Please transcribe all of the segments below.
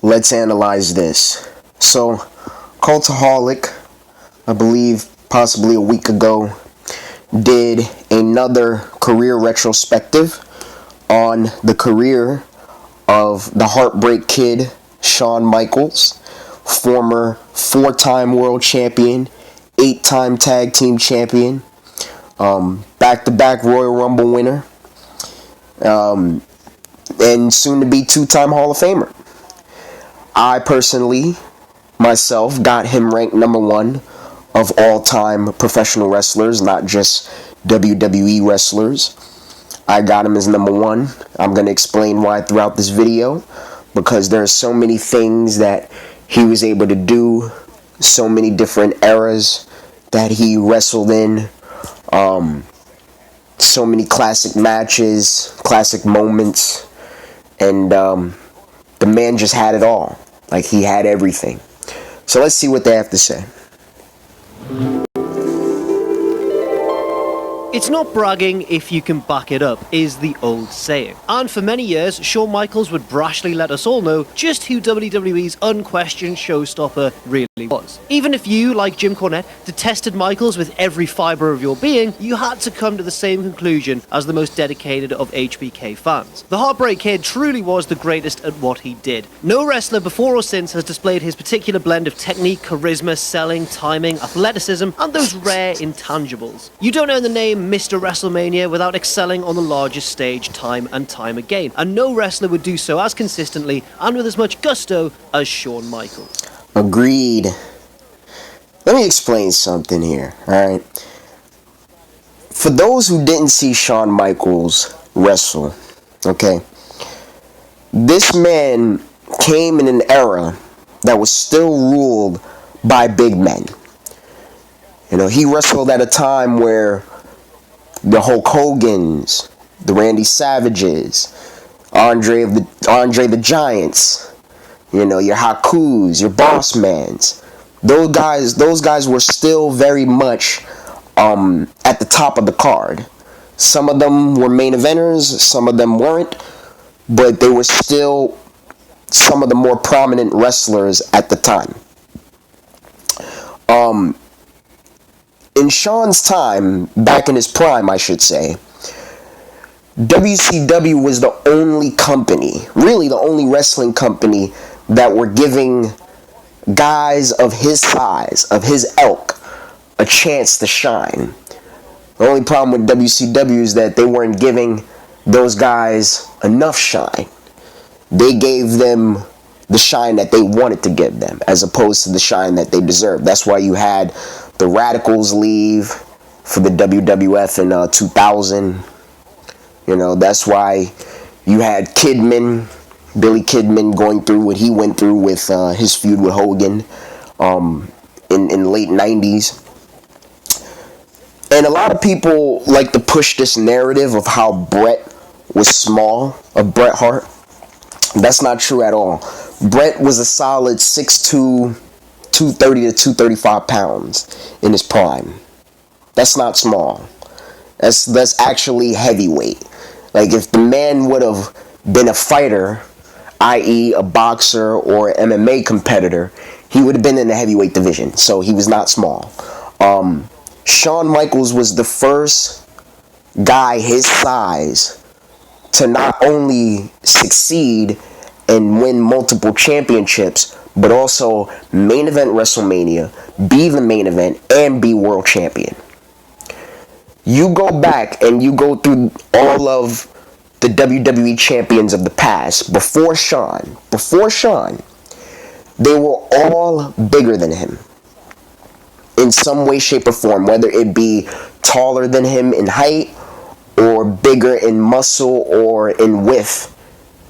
let's analyze this. So, Cultaholic, I believe possibly a week ago, did another career retrospective on the career of the Heartbreak Kid, Shawn Michaels, former 4-time world champion, 8-time tag team champion, back-to-back Royal Rumble winner, and soon to be 2-time Hall of Famer. I personally, myself, got him ranked number 1 of all-time professional wrestlers, not just WWE wrestlers. I got him as number 1. I'm going to explain why throughout this video, because there are so many things that he was able to do, so many different eras that he wrestled in, so many classic matches, classic moments, and the man just had it all. Like, he had everything. So let's see what they have to say. It's not bragging if you can back it up, is the old saying. And for many years, Shawn Michaels would brashly let us all know just who WWE's unquestioned showstopper really was. Even if you, like Jim Cornette, detested Michaels with every fibre of your being, you had to come to the same conclusion as the most dedicated of HBK fans. The Heartbreak Kid truly was the greatest at what he did. No wrestler before or since has displayed his particular blend of technique, charisma, selling, timing, athleticism, and those rare intangibles. You don't earn the name Mr. WrestleMania without excelling on the largest stage time and time again, and no wrestler would do so as consistently and with as much gusto as Shawn Michaels. Agreed. Let me explain something here, alright? For those who didn't see Shawn Michaels wrestle, okay, this man came in an era that was still ruled by big men. You know, he wrestled at a time where the Hulk Hogans, the Randy Savages, Andre the Giants, you know, your Hakus, your Boss Mans, those guys were still very much at the top of the card. Some of them were main eventers, some of them weren't, but they were still some of the more prominent wrestlers at the time. In Shawn's time, back in his prime, I should say, WCW was the only company, really the only wrestling company, that were giving guys of his size, of his ilk, a chance to shine. The only problem with WCW is that they weren't giving those guys enough shine. They gave them the shine that they wanted to give them, as opposed to the shine that they deserved. That's why you had the Radicals leave for the WWF in 2000. You know, that's why you had Kidman, Billy Kidman, going through what he went through with his feud with Hogan in the late 90s. And a lot of people like to push this narrative of how Bret was small, of Bret Hart. That's not true at all. Bret was a solid 6'2", 230 to 235 pounds in his prime. That's not small. That's actually heavyweight. Like, if the man would have been a fighter, i.e. a boxer or MMA competitor, he would have been in the heavyweight division. So he was not small. Shawn Michaels was the first guy his size to not only succeed and win multiple championships, but also main event WrestleMania, be the main event, and be world champion. You go back and you go through all of the WWE champions of the past, before Shawn, they were all bigger than him in some way, shape, or form, whether it be taller than him in height, or bigger in muscle or in width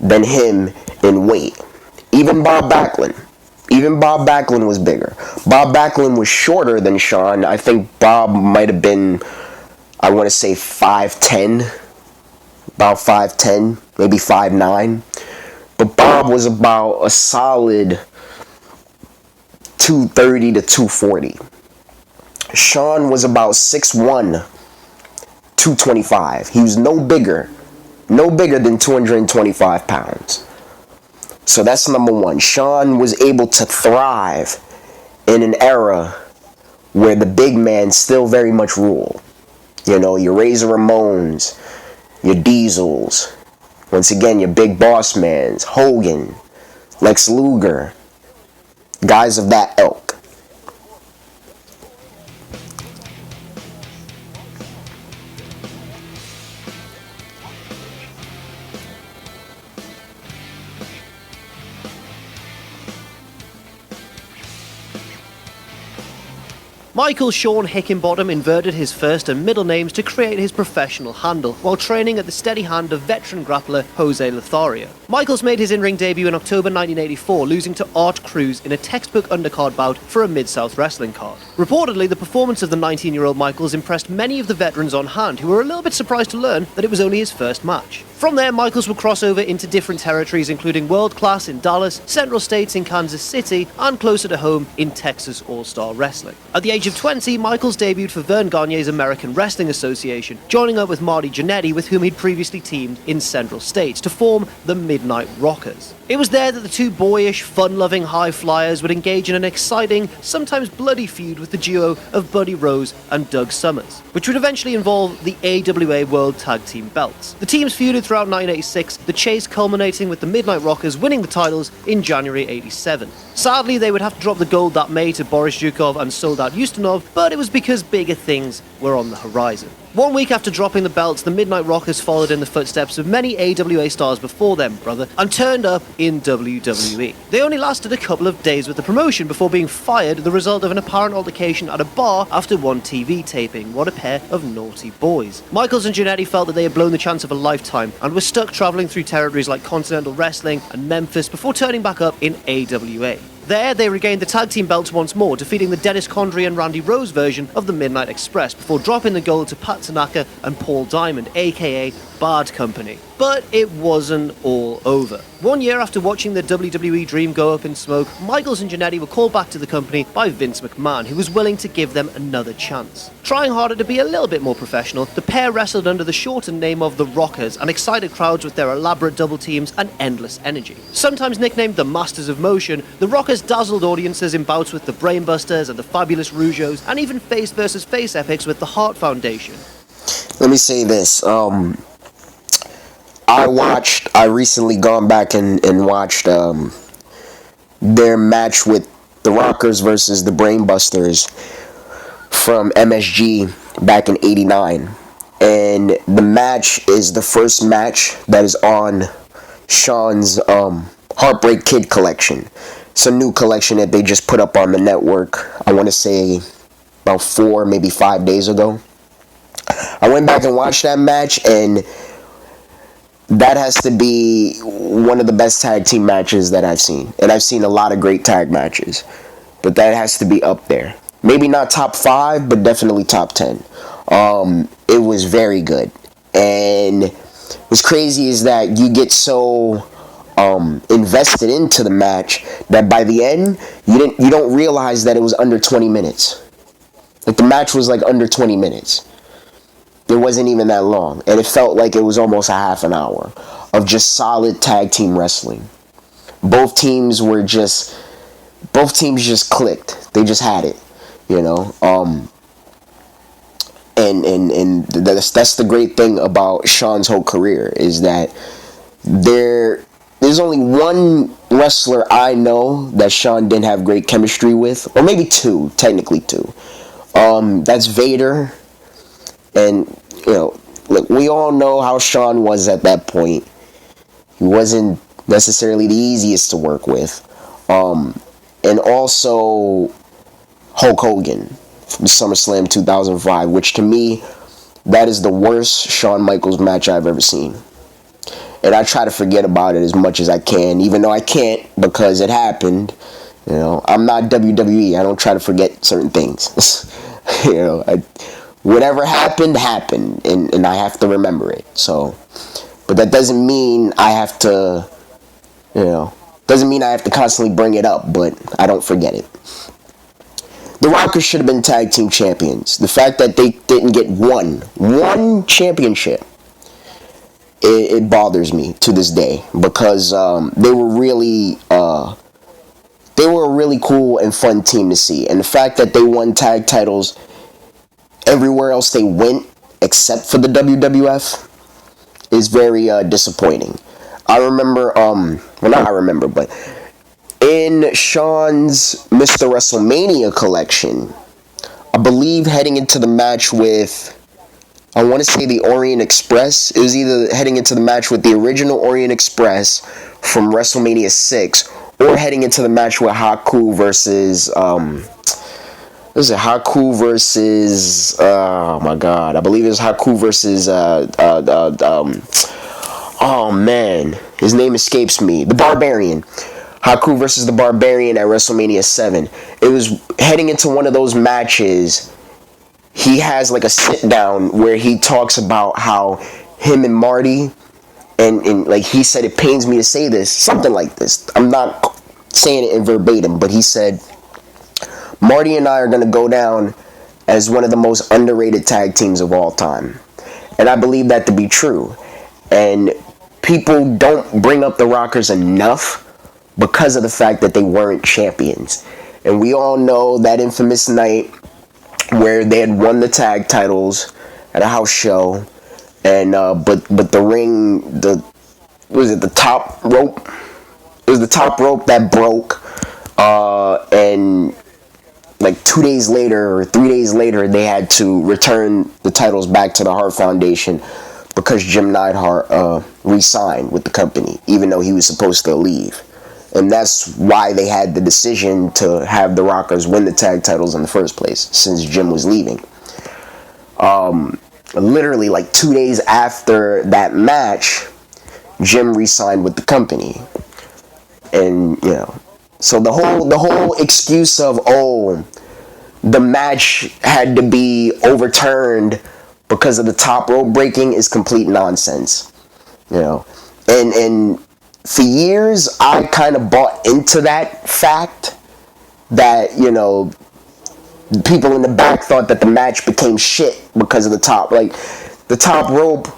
than him in weight. Even Bob Backlund was bigger. Bob Backlund was shorter than Shawn. I think Bob might have been, I want to say 5'10", about 5'10", maybe 5'9". But Bob was about a solid 230 to 240. Shawn was about 6'1", 225. He was no bigger than 225 pounds. So that's number one. Shawn was able to thrive in an era where the big man still very much rule. You know, your Razor Ramones, your Diesels, once again, your big boss mans, Hogan, Lex Luger, guys of that ilk. Michael Shawn Hickenbottom inverted his first and middle names to create his professional handle, while training at the steady hand of veteran grappler Jose Lothario. Michaels made his in-ring debut in October 1984, losing to Art Cruz in a textbook undercard bout for a Mid-South Wrestling card. Reportedly, the performance of the 19-year-old Michaels impressed many of the veterans on hand, who were a little bit surprised to learn that it was only his first match. From there, Michaels would cross over into different territories, including World Class in Dallas, Central States in Kansas City, and closer to home in Texas All-Star Wrestling. At the age of 20, Michaels debuted for Vern Gagne's American Wrestling Association, joining up with Marty Jannetty, with whom he'd previously teamed in Central States, to form the Midnight Rockers. It was there that the two boyish, fun-loving high flyers would engage in an exciting, sometimes bloody feud with the duo of Buddy Rose and Doug Summers, which would eventually involve the AWA World Tag Team belts. The teams feuded throughout 1986, the chase culminating with the Midnight Rockers winning the titles in January 87. Sadly, they would have to drop the gold that May to Boris Zhukov and Soldat Ustinov, but it was because bigger things were on the horizon. 1 week after dropping the belts, the Midnight Rockers followed in the footsteps of many AWA stars before them, brother, and turned up in WWE. They only lasted a couple of days with the promotion before being fired, the result of an apparent altercation at a bar after one TV taping. What a pair of naughty boys. Michaels and Jannetty felt that they had blown the chance of a lifetime and were stuck traveling through territories like Continental Wrestling and Memphis before turning back up in AWA. There, they regained the tag team belts once more, defeating the Dennis Condrey and Randy Rose version of the Midnight Express before dropping the gold to Pat Tanaka and Paul Diamond, aka Bad Company. But it wasn't all over. 1 year after watching the WWE dream go up in smoke, Michaels and Jannetty were called back to the company by Vince McMahon, who was willing to give them another chance. Trying harder to be a little bit more professional, the pair wrestled under the shortened name of the Rockers and excited crowds with their elaborate double teams and endless energy. Sometimes nicknamed the Masters of Motion, the Rockers dazzled audiences in bouts with the Brainbusters and the Fabulous Rougeaus, and even face versus face epics with the Hart Foundation. Let me say this. I recently gone back and watched their match with the Rockers versus the Brainbusters from MSG back in '89. And the match is the first match that is on Shawn's Heartbreak Kid collection. It's a new collection that they just put up on the network, I want to say about 4, maybe 5 days ago. I went back and watched that match, and that has to be one of the best tag team matches that I've seen. And I've seen a lot of great tag matches, but that has to be up there. Maybe not top 5, but definitely top 10. It was very good. And what's crazy is that you get so invested into the match that by the end you don't realize that it was under 20 minutes. Like, the match was like under 20 minutes. It wasn't even that long, and it felt like it was almost a half an hour of just solid tag team wrestling. Both teams just clicked. They just had it, you know. And that's the great thing about Shawn's whole career, is that there's only one wrestler I know that Shawn didn't have great chemistry with, or maybe two, technically two. That's Vader. And, you know, look, we all know how Shawn was at that point. He wasn't necessarily the easiest to work with. And also Hulk Hogan from SummerSlam 2005, which to me, that is the worst Shawn Michaels match I've ever seen. And I try to forget about it as much as I can, even though I can't, because it happened. You know, I'm not WWE. I don't try to forget certain things. You know, whatever happened, and I have to remember it. So, but that doesn't mean I have to, doesn't mean I have to constantly bring it up, but I don't forget it. The Rockers should have been tag team champions. The fact that they didn't get one championship it bothers me to this day, because they were a really cool and fun team to see, and the fact that they won tag titles everywhere else they went except for the WWF is very disappointing. I remember, not I remember, but in Shawn's Mr. WrestleMania collection, I believe heading into the match with, I want to say, the Orient Express. It was either heading into the match with the original Orient Express from WrestleMania 6, or heading into the match with Haku versus, Haku versus, oh my god, I believe it was Haku versus, oh man, his name escapes me, the Barbarian. Haku versus the Barbarian at WrestleMania 7. It was heading into one of those matches. He has like a sit down where he talks about how him and Marty, and like he said, it pains me to say this, something like this. I'm not saying it in verbatim, but he said, Marty and I are going to go down as one of the most underrated tag teams of all time. And I believe that to be true. And people don't bring up the Rockers enough because of the fact that they weren't champions. And we all know that infamous night where they had won the tag titles at a house show, and but the ring, the top rope? It was the top rope that broke, and like 2 days later or 3 days later, they had to return the titles back to the Hart Foundation because Jim Neidhart re-signed with the company, even though he was supposed to leave. And that's why they had the decision to have the Rockers win the tag titles in the first place, since Jim was leaving. Literally like 2 days after that match, Jim re-signed with the company. And, you know, so the whole excuse of, oh, the match had to be overturned because of the top rope breaking is complete nonsense. You know, and for years, I kind of bought into that fact that, you know, people in the back thought that the match became shit because of the top. Like, the top rope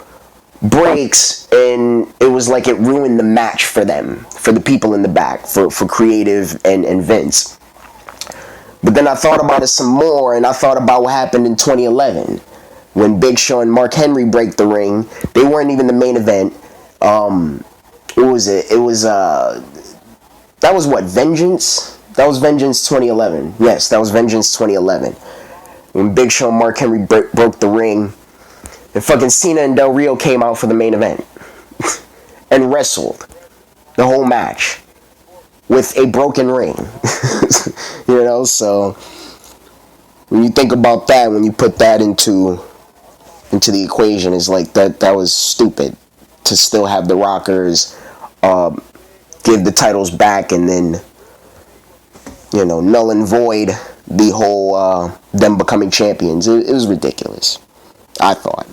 breaks, and it was like it ruined the match for them, for the people in the back, for Creative and Vince. But then I thought about it some more, and I thought about what happened in 2011 when Big Show and Mark Henry break the ring. They weren't even the main event. What was it? It was, that was what, Vengeance? That was Vengeance 2011. Yes, that was Vengeance 2011. When Big Show and Mark Henry broke the ring, and fucking Cena and Del Rio came out for the main event and wrestled the whole match with a broken ring. You know, so when you think about that, when you put that into the equation, it's like that was stupid to still have the Rockers give the titles back and then, you know, null and void the whole them becoming champions. It was ridiculous, I thought.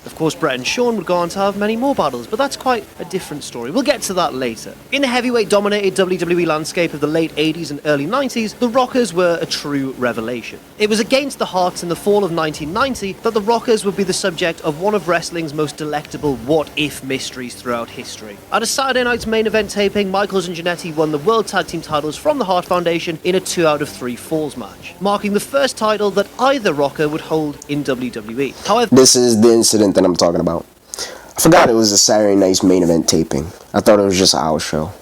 Of course, Bret and Shawn would go on to have many more battles, but that's quite a different story. We'll get to that later. In the heavyweight-dominated WWE landscape of the late 80s and early 90s, the Rockers were a true revelation. It was against the Hearts in the fall of 1990 that the Rockers would be the subject of one of wrestling's most delectable what-if mysteries throughout history. At a Saturday night's main event taping, Michaels and Jannetty won the World Tag Team titles from the Hart Foundation in a 2 out of 3 falls match, marking the first title that either Rocker would hold in WWE. However, this is the incident that I'm talking about. I forgot it was a Saturday night's main event taping. I thought it was just an hour show.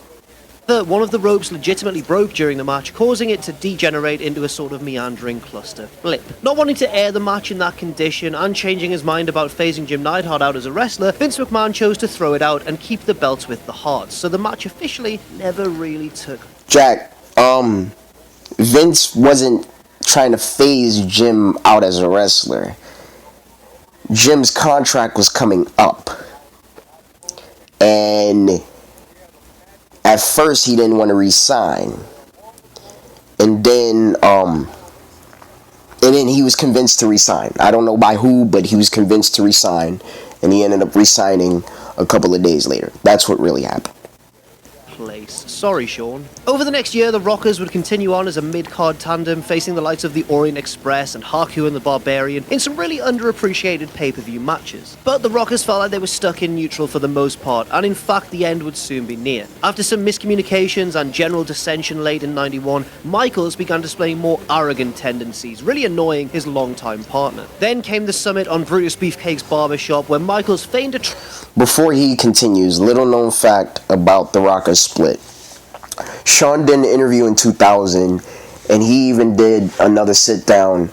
One of the ropes legitimately broke during the match, causing it to degenerate into a sort of meandering cluster blip. Not wanting to air the match in that condition and changing his mind about phasing Jim Neidhart out as a wrestler, Vince McMahon chose to throw it out and keep the belts with the Hearts, so the match officially never really took. Jack, Vince wasn't trying to phase Jim out as a wrestler. Jim's contract was coming up, and at first he didn't want to re-sign, and then he was convinced to re-sign. I don't know by who, but he was convinced to re-sign, and he ended up re-signing a couple of days later. That's what really happened. place. Sorry, Shawn. Over the next year, the Rockers would continue on as a mid-card tandem, facing the likes of the Orient Express and Haku and the Barbarian in some really underappreciated pay-per-view matches. But the Rockers felt like they were stuck in neutral for the most part, and in fact the end would soon be near. After some miscommunications and general dissension late in 91, Michaels began displaying more arrogant tendencies, really annoying his longtime partner. Then came the summit on Brutus Beefcake's barbershop, where Michaels feigned a Before he continues, little known fact about the Rockers split. Shawn did an interview in 2000, and he even did another sit down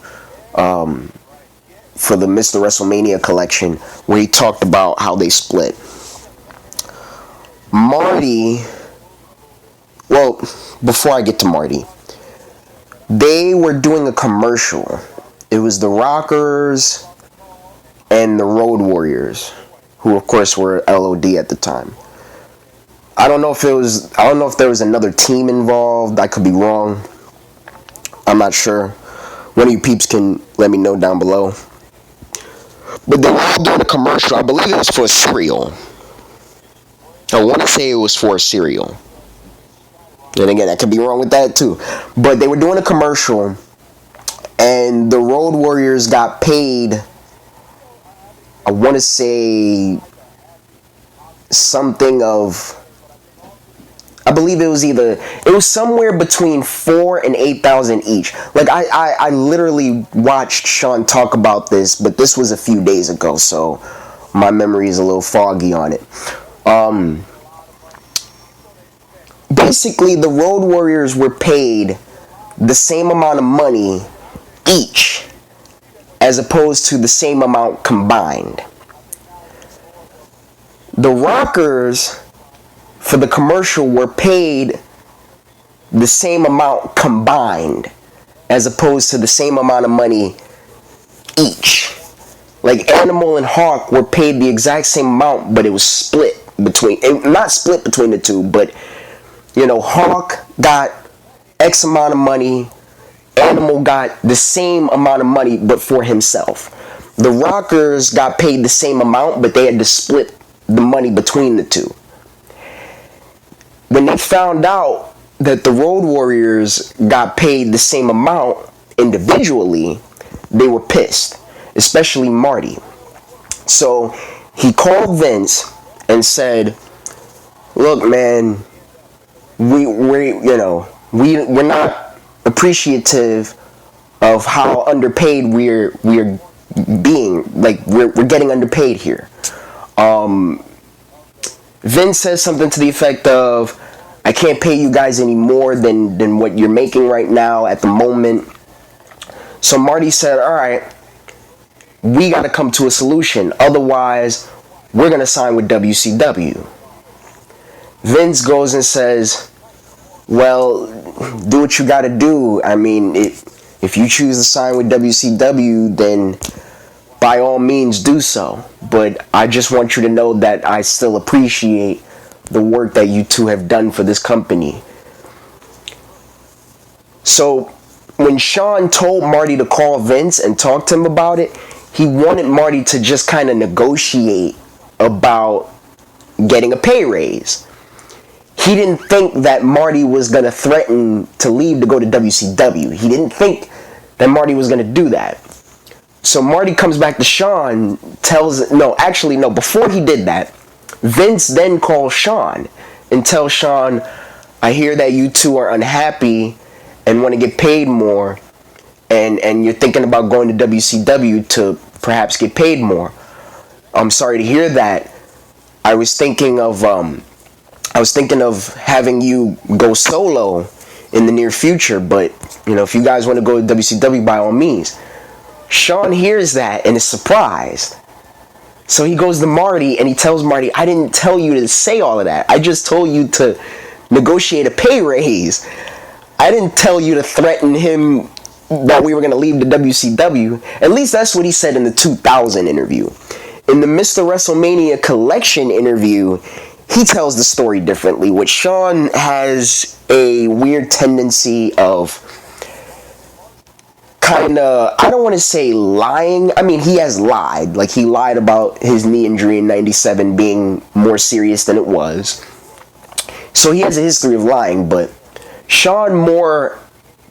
for the Mr. WrestleMania collection where he talked about how they split. Marty, well, before I get to Marty, they were doing a commercial. It was the Rockers and the Road Warriors, who of course were LOD at the time. I don't know if there was another team involved. I could be wrong. I'm not sure. One of you peeps can let me know down below. But they were all doing a commercial. I believe it was for a cereal. I want to say it was for a cereal. And again, I could be wrong with that too. But they were doing a commercial, and the Road Warriors got paid, I want to say something of, I believe it was somewhere between 4,000 and 8,000 each. Like I literally watched Shawn talk about this, but this was a few days ago, so my memory is a little foggy on it. Basically, the Road Warriors were paid the same amount of money each, as opposed to the same amount combined. The Rockers, for the commercial, were paid the same amount combined, as opposed to the same amount of money each. Like Animal and Hawk were paid the exact same amount, but it was split between, not split between the two, but you know, Hawk got X amount of money, Animal got the same amount of money, but for himself. The Rockers got paid the same amount, but they had to split the money between the two. When they found out that the Road Warriors got paid the same amount individually, they were pissed, especially Marty. So he called Vince and said, "Look, man, we're not appreciative of how underpaid we're being. Like we're getting underpaid here." Vince says something to the effect of, "I can't pay you guys any more than what you're making right now at the moment." So Marty said, "All right, we got to come to a solution. Otherwise, we're gonna sign with WCW." Vince goes and says, "Well, do what you gotta do. I mean, if you choose to sign with WCW, then by all means do so. But I just want you to know that I still appreciate the work that you two have done for this company." So when Shawn told Marty to call Vince and talk to him about it, he wanted Marty to just kind of negotiate about getting a pay raise. He didn't think that Marty was going to threaten to leave to go to WCW. He didn't think that Marty was going to do that. So Marty comes back to Shawn, before he did that, Vince then calls Shawn and tells Shawn, "I hear that you two are unhappy and want to get paid more, and you're thinking about going to WCW to perhaps get paid more. I'm sorry to hear that. I was thinking of having you go solo in the near future, but if you guys want to go to WCW, by all means." Shawn hears that and is surprised. So he goes to Marty and he tells Marty, "I didn't tell you to say all of that. I just told you to negotiate a pay raise. I didn't tell you to threaten him that we were going to leave the WCW." At least that's what he said in the 2000 interview. In the Mr. WrestleMania collection interview, he tells the story differently, which Shawn has a weird tendency of I don't want to say lying. I mean, he has lied. Like, he lied about his knee injury in 97 being more serious than it was. So he has a history of lying, but Shawn more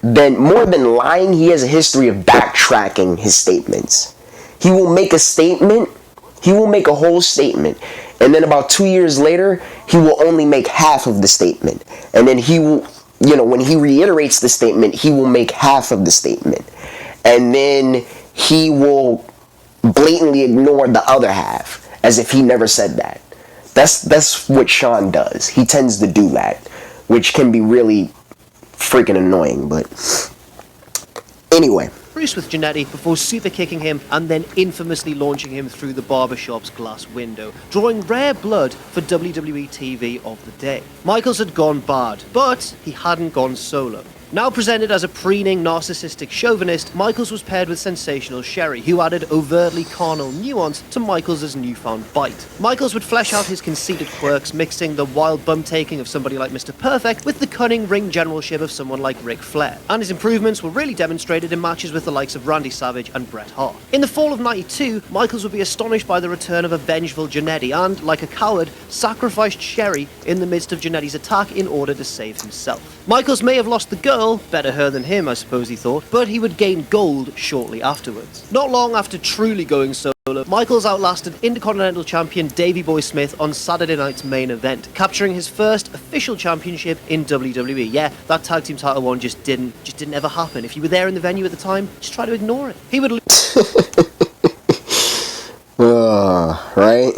than lying, he has a history of backtracking his statements. He will make a statement, he will make a whole statement, and then about 2 years later, he will only make half of the statement. And then he will, when he reiterates the statement, he will make half of the statement. And then he will blatantly ignore the other half, as if he never said that. That's what Shawn does. He tends to do that, which can be really freaking annoying, but anyway. Bruce with Jannetty before super kicking him and then infamously launching him through the barbershop's glass window, drawing rare blood for WWE TV of the day. Michaels had gone bad, but he hadn't gone solo. Now presented as a preening, narcissistic chauvinist, Michaels was paired with sensational Sherry, who added overtly carnal nuance to Michaels' newfound bite. Michaels would flesh out his conceited quirks, mixing the wild bum-taking of somebody like Mr. Perfect with the cunning ring generalship of someone like Ric Flair, and his improvements were really demonstrated in matches with the likes of Randy Savage and Bret Hart. In the fall of '92, Michaels would be astonished by the return of a vengeful Jannetty and, like a coward, sacrificed Sherry in the midst of Jannetty's attack in order to save himself. Michaels may have lost the girl, better her than him I suppose he thought, but he would gain gold shortly afterwards. Not long after truly going solo, Michaels outlasted Intercontinental Champion Davey Boy Smith on Saturday night's main event, capturing his first official championship in WWE. Yeah, that tag team title one just didn't ever happen. If you were there in the venue at the time, just try to ignore it. He would Right?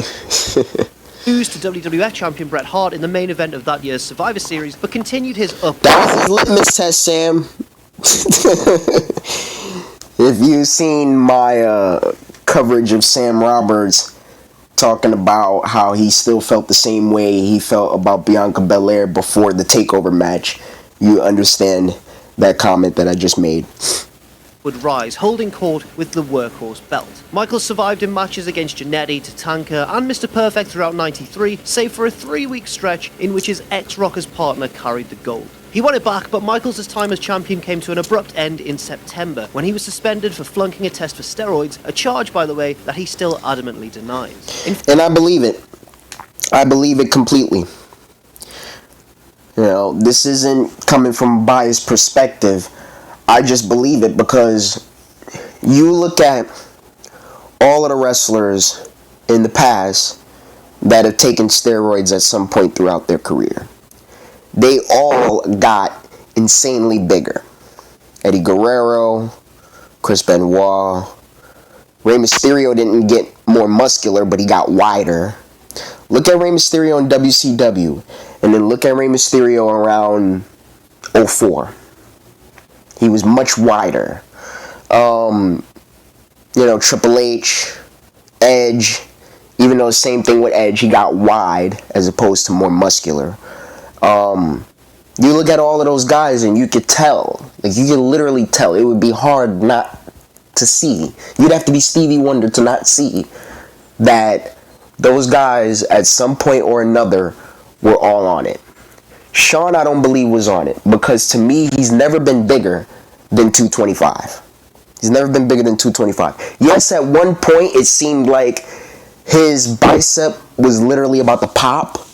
lose to WWF champion Bret Hart in the main event of that year's Survivor Series, but continued his up. That was his litmus test, Sam. If you've seen my coverage of Sam Roberts talking about how he still felt the same way he felt about Bianca Belair before the TakeOver match, you understand that comment that I just made. Would rise, holding court with the workhorse belt. Michaels survived in matches against Jannetty, Tatanka, and Mr. Perfect throughout '93, save for a 3-week stretch in which his ex-Rockers partner carried the gold. He won it back, but Michaels' time as champion came to an abrupt end in September, when he was suspended for flunking a test for steroids, a charge, by the way, that he still adamantly denies. And I believe it. I believe it completely. This isn't coming from a biased perspective. I just believe it because you look at all of the wrestlers in the past that have taken steroids at some point throughout their career. They all got insanely bigger. Eddie Guerrero, Chris Benoit, Rey Mysterio didn't get more muscular, but he got wider. Look at Rey Mysterio in WCW, and then look at Rey Mysterio around '04. He was much wider. Triple H, Edge, even though the same thing with Edge, he got wide as opposed to more muscular. You look at all of those guys and you could tell, you could literally tell. It would be hard not to see. You'd have to be Stevie Wonder to not see that those guys at some point or another were all on it. Shawn, I don't believe, was on it because to me, he's never been bigger than 225. He's never been bigger than 225. Yes, at one point, it seemed like his bicep was literally about to pop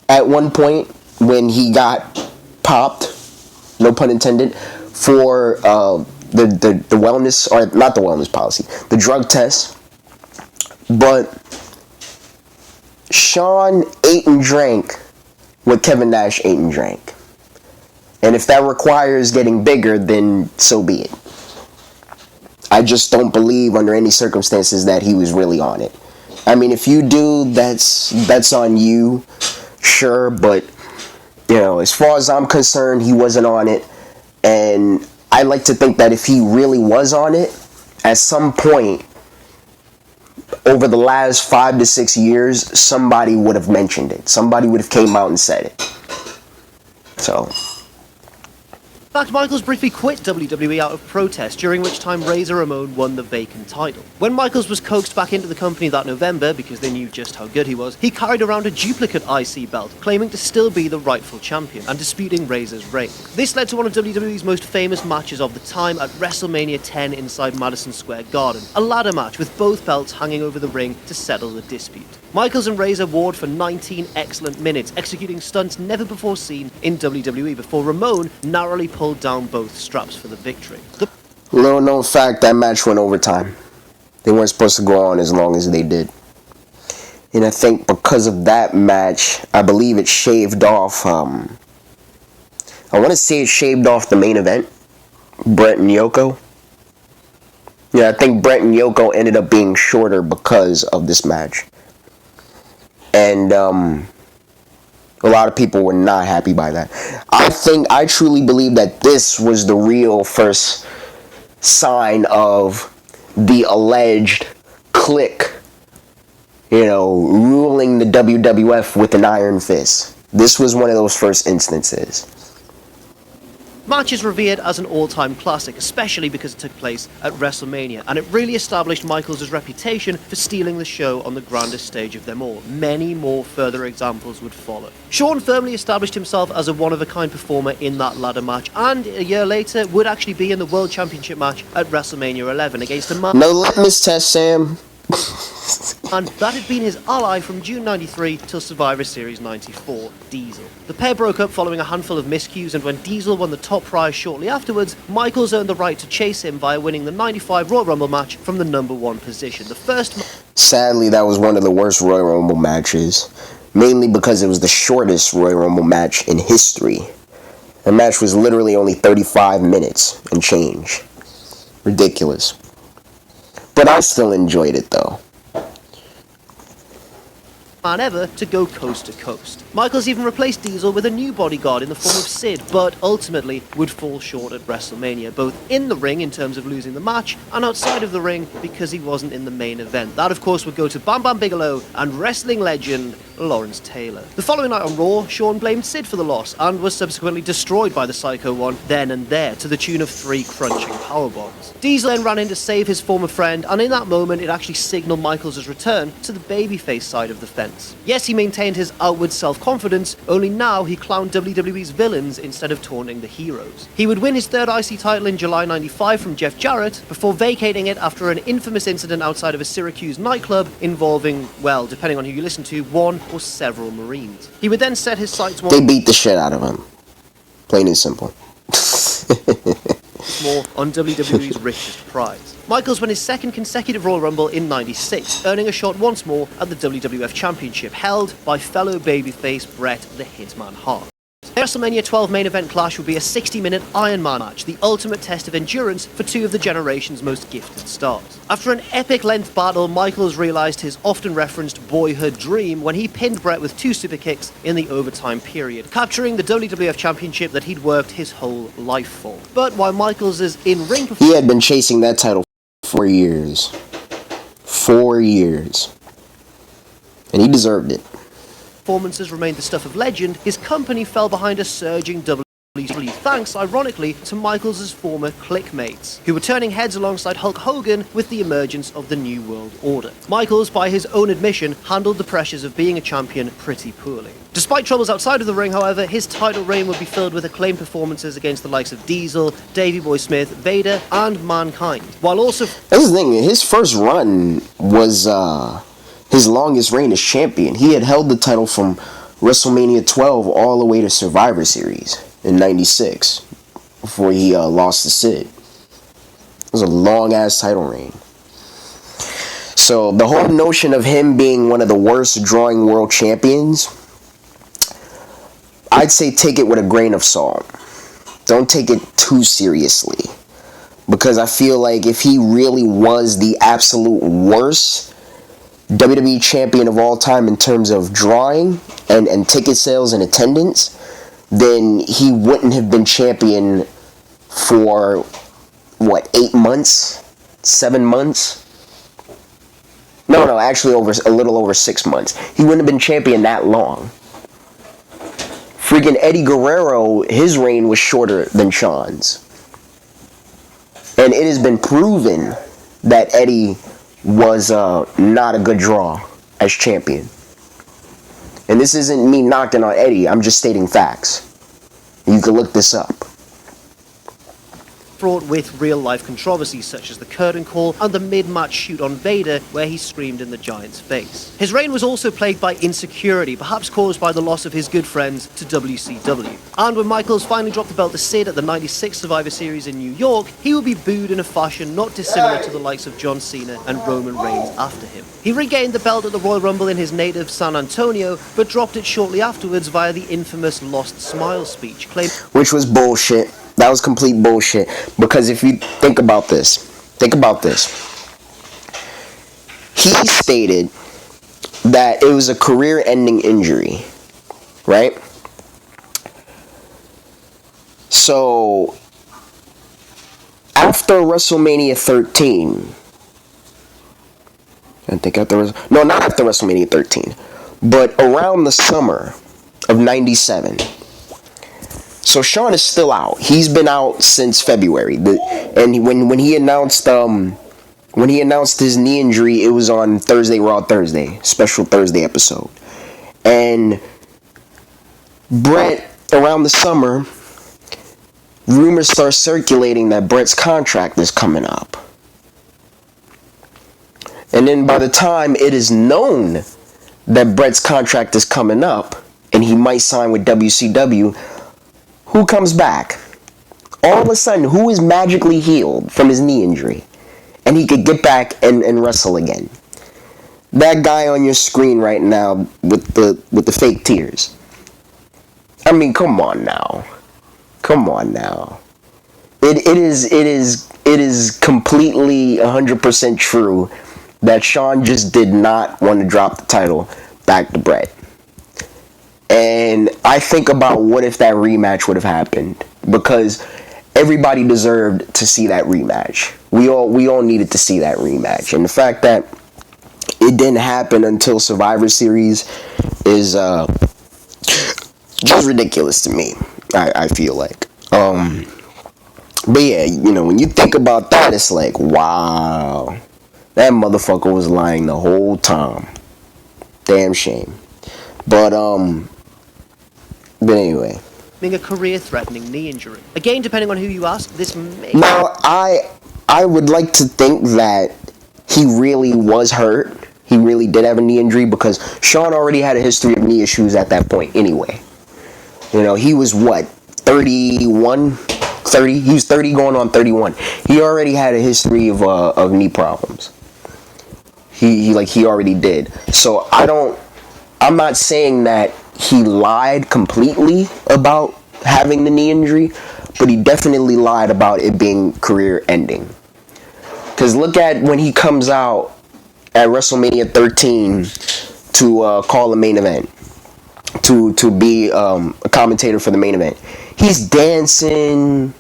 at one point when he got popped, no pun intended, for the wellness, or not the wellness policy, the drug test. But Shawn ate and drank what Kevin Nash ate and drank. And if that requires getting bigger, then so be it. I just don't believe under any circumstances that he was really on it. I mean, if you do, that's on you, sure, but as far as I'm concerned, he wasn't on it. And I like to think that if he really was on it, at some point over the last 5 to 6 years, somebody would have mentioned it. Somebody would have came out and said it. So In fact, Michaels briefly quit WWE out of protest, during which time Razor Ramon won the vacant title. When Michaels was coaxed back into the company that November, because they knew just how good he was, he carried around a duplicate IC belt, claiming to still be the rightful champion, and disputing Razor's reign. This led to one of WWE's most famous matches of the time at WrestleMania 10 inside Madison Square Garden, a ladder match with both belts hanging over the ring to settle the dispute. Michaels and Razor warred for 19 excellent minutes, executing stunts never before seen in WWE, before Ramon narrowly pulled down both straps for the victory. Little known fact, that match went overtime. They weren't supposed to go on as long as they did. And I think because of that match, I believe it shaved off, I want to say it shaved off the main event, Bret and Yoko. Yeah, I think Bret and Yoko ended up being shorter because of this match. And a lot of people were not happy by that. I truly believe that this was the real first sign of the alleged clique, ruling the WWF with an iron fist. This was one of those first instances. Match is revered as an all-time classic, especially because it took place at WrestleMania, and it really established Michaels' reputation for stealing the show on the grandest stage of them all. Many more further examples would follow. Shawn firmly established himself as a one-of-a-kind performer in that ladder match, and a year later would actually be in the World Championship match at WrestleMania 11 against a man... No litmus test, Sam. And that had been his ally from June 93 till Survivor Series 94, Diesel. The pair broke up following a handful of miscues, and when Diesel won the top prize shortly afterwards, Michaels earned the right to chase him via winning the 95 Royal Rumble match from the number one position. The first... Sadly, that was one of the worst Royal Rumble matches, mainly because it was the shortest Royal Rumble match in history. The match was literally only 35 minutes and change. Ridiculous. But I still enjoyed it, though. Man ever to go coast to coast. Michaels even replaced Diesel with a new bodyguard in the form of Sid, but ultimately would fall short at WrestleMania, both in the ring in terms of losing the match, and outside of the ring because he wasn't in the main event. That, of course, would go to Bam Bam Bigelow and wrestling legend Lawrence Taylor. The following night on Raw, Shawn blamed Sid for the loss, and was subsequently destroyed by the Psycho One then and there, to the tune of 3 crunching powerbombs. Diesel then ran in to save his former friend, and in that moment it actually signaled Michaels' return to the babyface side of the fence. Yes, he maintained his outward self-confidence, only now he clowned WWE's villains instead of taunting the heroes. He would win his third IC title in July 95 from Jeff Jarrett, before vacating it after an infamous incident outside of a Syracuse nightclub involving, well, depending on who you listen to, one or several Marines. He would then set his sights... They beat the shit out of him. Plain and simple. more on WWE's richest prize. Michaels won his second consecutive Royal Rumble in '96, earning a shot once more at the WWF Championship, held by fellow babyface Bret the Hitman Hart. The WrestleMania 12 main event clash would be a 60-minute Iron Man match, the ultimate test of endurance for two of the generation's most gifted stars. After an epic length battle, Michaels realized his often referenced boyhood dream when he pinned Bret with 2 super kicks in the overtime period, capturing the WWF Championship that he'd worked his whole life for. But while Michaels' in-ring performance... He had been chasing that title for 4 years. 4 years. And he deserved it. Performances remained the stuff of legend, his company fell behind a surging WWE, thanks, ironically, to Michaels' former clickmates, who were turning heads alongside Hulk Hogan with the emergence of the New World Order. Michaels, by his own admission, handled the pressures of being a champion pretty poorly. Despite troubles outside of the ring, however, his title reign would be filled with acclaimed performances against the likes of Diesel, Davey Boy Smith, Vader, and Mankind, while also... That's the thing, his first run was, his longest reign as champion. He had held the title from WrestleMania 12 all the way to Survivor Series in '96 before he lost to Sid. It was a long-ass title reign. So the whole notion of him being one of the worst drawing world champions, I'd say take it with a grain of salt. Don't take it too seriously. Because I feel like if he really was the absolute worst WWE champion of all time in terms of drawing and ticket sales and attendance, then he wouldn't have been champion for, 8 months? 7 months? No, actually a little over 6 months. He wouldn't have been champion that long. Freaking Eddie Guerrero, his reign was shorter than Shawn's. And it has been proven that Eddie was not a good draw as champion. And this isn't me knocking on Eddie, I'm just stating facts. You can look this up. Fraught with real-life controversies such as the curtain call and the mid-match shoot on Vader where he screamed in the Giant's face. His reign was also plagued by insecurity, perhaps caused by the loss of his good friends to WCW. And when Michaels finally dropped the belt to Sid at the '96 Survivor Series in New York, he would be booed in a fashion not dissimilar to the likes of John Cena and Roman Reigns after him. He regained the belt at the Royal Rumble in his native San Antonio, but dropped it shortly afterwards via the infamous Lost Smile speech, claiming... Which was bullshit. That was complete bullshit. Because if you think about this. He stated that it was a career-ending injury. Right? So, after WrestleMania 13... No, not after WrestleMania 13. But around the summer of 97... So Shawn is still out. He's been out since February. And when he announced his knee injury, it was on Thursday Raw Thursday, special Thursday episode. And Bret, around the summer, rumors start circulating that Bret's contract is coming up. And then by the time it is known that Bret's contract is coming up and he might sign with WCW, who comes back? All of a sudden, who is magically healed from his knee injury? And he could get back and wrestle again. That guy on your screen right now with the fake tears. I mean, come on now. It is completely 100% true that Shawn just did not want to drop the title back to Bret. And I think about what if that rematch would have happened, because everybody deserved to see that rematch. We all needed to see that rematch, and the fact that it didn't happen until Survivor Series is just ridiculous to me. I feel like. But yeah, when you think about that, it's like, wow, that motherfucker was lying the whole time. Damn shame. But anyway. A career-threatening knee injury. Again, depending on who you ask, this may... Now, I would like to think that he really was hurt. He really did have a knee injury, because Shawn already had a history of knee issues at that point anyway. He was what, 31? 30? He was 30 going on 31. He already had a history of knee problems. He already did. So I'm not saying that he lied completely about having the knee injury, but he definitely lied about it being career ending. Because look at when he comes out at WrestleMania 13 to call a main event, to be a commentator for the main event. He's dancing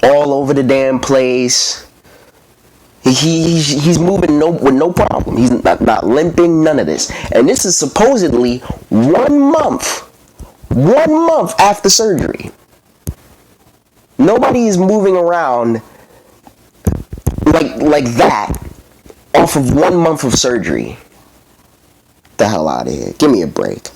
all over the damn place. He's moving with no problem. He's not limping, none of this. And this is supposedly 1 month after surgery. Nobody is moving around like that off of 1 month of surgery. The hell out of here. Give me a break.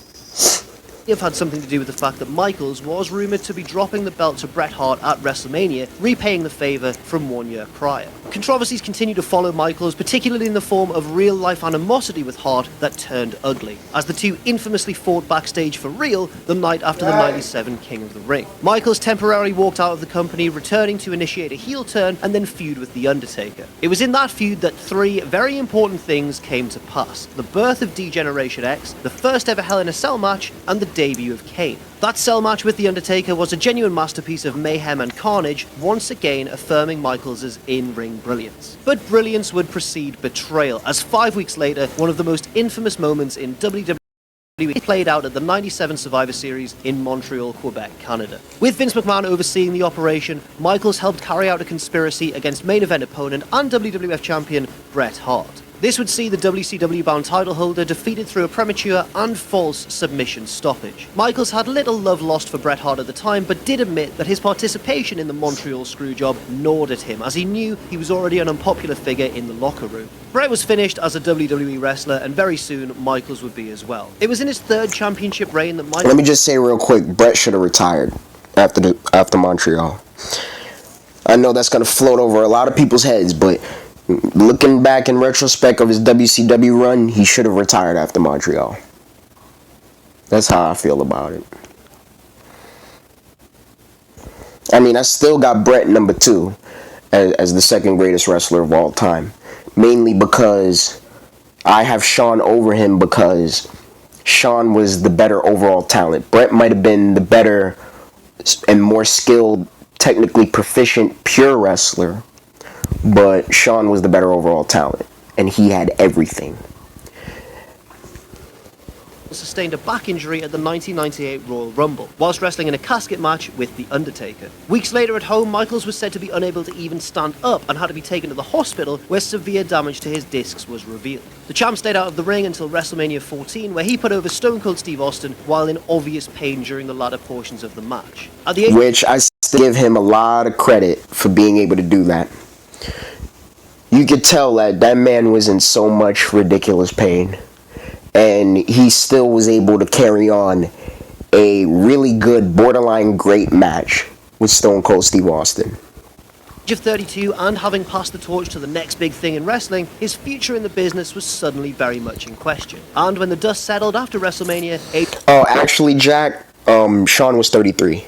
Have had something to do with the fact that Michaels was rumoured to be dropping the belt to Bret Hart at WrestleMania, repaying the favour from 1 year prior. Controversies continue to follow Michaels, particularly in the form of real-life animosity with Hart that turned ugly, as the two infamously fought backstage for real the night after the '97 King of the Ring. Michaels temporarily walked out of the company, returning to initiate a heel turn and then feud with The Undertaker. It was in that feud that three very important things came to pass: the birth of D-Generation X, the first ever Hell in a Cell match, and the debut of Kane. That cell match with The Undertaker was a genuine masterpiece of mayhem and carnage, once again affirming Michaels' in-ring brilliance. But brilliance would precede betrayal, as 5 weeks later, one of the most infamous moments in WWE played out at the '97 Survivor Series in Montreal, Quebec, Canada. With Vince McMahon overseeing the operation, Michaels helped carry out a conspiracy against main event opponent and WWF champion Bret Hart. This would see the WCW-bound title holder defeated through a premature and false submission stoppage. Michaels had little love lost for Bret Hart at the time, but did admit that his participation in the Montreal Screwjob gnawed at him, as he knew he was already an unpopular figure in the locker room. Bret was finished as a WWE wrestler, and very soon Michaels would be as well. It was in his third championship reign that Michaels... Let me just say real quick, Bret should have retired after Montreal. I know that's going to float over a lot of people's heads, but looking back in retrospect of his WCW run, he should have retired after Montreal. That's how I feel about it. I mean, I still got Bret number 2 as the second greatest wrestler of all time. Mainly because I have Shawn over him, because Shawn was the better overall talent. Bret might have been the better and more skilled, technically proficient, pure wrestler, but Shawn was the better overall talent, and he had everything. Sustained a back injury at the 1998 Royal Rumble, whilst wrestling in a casket match with The Undertaker. Weeks later at home, Michaels was said to be unable to even stand up and had to be taken to the hospital, where severe damage to his discs was revealed. The champ stayed out of the ring until WrestleMania 14, where he put over Stone Cold Steve Austin while in obvious pain during the latter portions of the match. Which I still give him a lot of credit for being able to do that. You could tell that man was in so much ridiculous pain, and he still was able to carry on a really good, borderline great match with Stone Cold Steve Austin. Age of 32, and having passed the torch to the next big thing in wrestling, his future in the business was suddenly very much in question. And when the dust settled after WrestleMania... Oh, actually, Jack, Shawn was 33.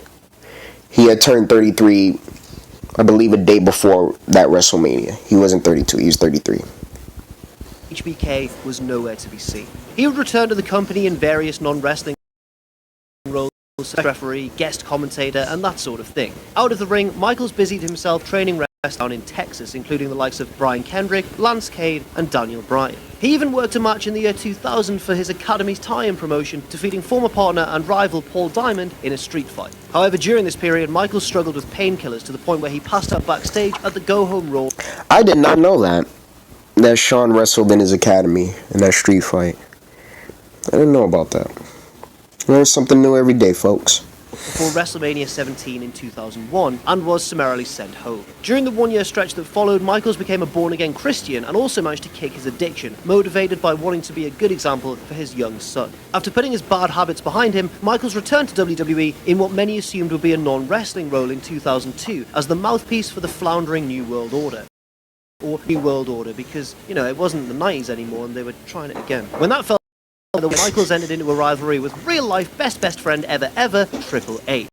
He had turned 33, I believe, a day before that WrestleMania. He wasn't 32, he was 33. HBK was nowhere to be seen. He would return to the company in various non-wrestling roles, referee, guest commentator, and that sort of thing. Out of the ring, Michaels busied himself training wrestlers down in Texas, including the likes of Brian Kendrick, Lance Cade, and Daniel Bryan. He even worked a match in the year 2000 for his Academy's tie-in promotion, defeating former partner and rival Paul Diamond in a street fight. However, during this period, Michaels struggled with painkillers to the point where he passed out backstage at the Go Home Raw. I did not know that Shawn wrestled in his Academy in that street fight. I didn't know about that. Learn something new every day, folks. Before WrestleMania 17 in 2001, and was summarily sent home. During the one-year stretch that followed, Michaels became a born-again Christian and also managed to kick his addiction, motivated by wanting to be a good example for his young son. After putting his bad habits behind him, Michaels returned to WWE in what many assumed would be a non-wrestling role in 2002, as the mouthpiece for the floundering New World Order. Or New World Order, because, it wasn't the 90s anymore and they were trying it again. When that fell, Michaels entered into a rivalry with real-life best friend ever, Triple H.